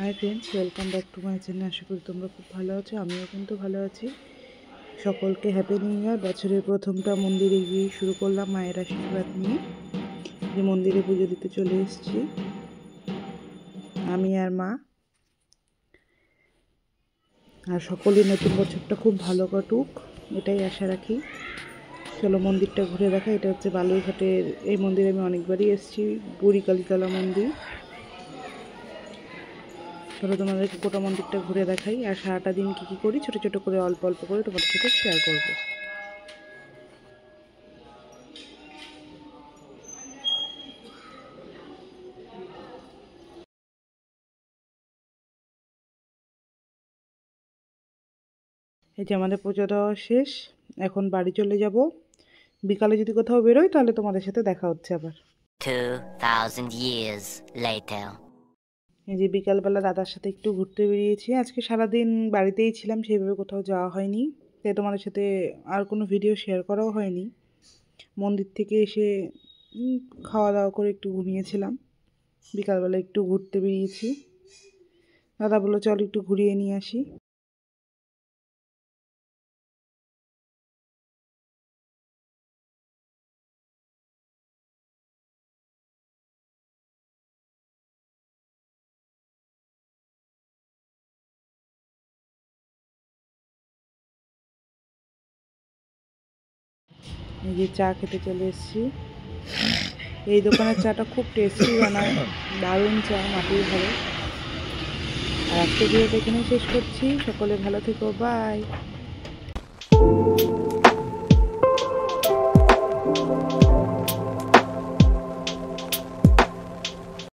High friends, welcome back to my channel. আশা করি তোমরা খুব ভালো আছো, আমিও কিন্তু ভালো আছি। সকলকে হ্যাপি নিউ ইয়ার। বছরের প্রথমটা মন্দিরে গিয়ে শুরু করলাম মায়ের আশীর্বাদ নিয়ে। যে মন্দিরে পুজো দিতে চলে এসেছি আমি আর মা। আর সকলেই নতুন বছরটা খুব ভালো কাটুক, এটাই আশা রাখি। চলো মন্দিরটা ঘুরে দেখা। এটা হচ্ছে বালুরঘাটের, এই মন্দিরে আমি অনেকবারই এসেছি, বুড়ি কালীতলা মন্দির। চলো তোমাদেরকে গোটা মন্দিরটা ঘুরে দেখাই, আর সারাটা দিন কী কী করি ছোটো ছোটো করে অল্প অল্প করে তোমাদের সাথে শেয়ার করবো। এই যে আমাদের পুজো দেওয়া শেষ, এখন বাড়ি চলে যাব। বিকালে যদি কোথাও বেরোই তাহলে তোমাদের সাথে দেখা হচ্ছে আবার। 2000 years later. এই যে বিকালবেলা দাদার সাথে একটু ঘুরতে বেরিয়েছি। আজকে সারাদিন বাড়িতেই ছিলাম, সেইভাবে কোথাও যাওয়া হয়নি, তাই তোমাদের সাথে আর কোনো ভিডিও শেয়ার করাও হয়নি। মন্দির থেকে এসে খাওয়া দাওয়া করে একটু ঘুমিয়েছিলাম। বিকালবেলা একটু ঘুরতে বেরিয়েছি, দাদা বললো চল একটু ঘুরিয়ে নিয়ে আসি। এই যে চা খেতে চলে এসেছি। এই দোকানের চাটা খুব টেস্টি বানায়, দারুণ চা, মাটির ঘরে। আর আজকে ভিডিওটা এখানেই শেষ করছি। সকলে ভালো থেকো, বাই।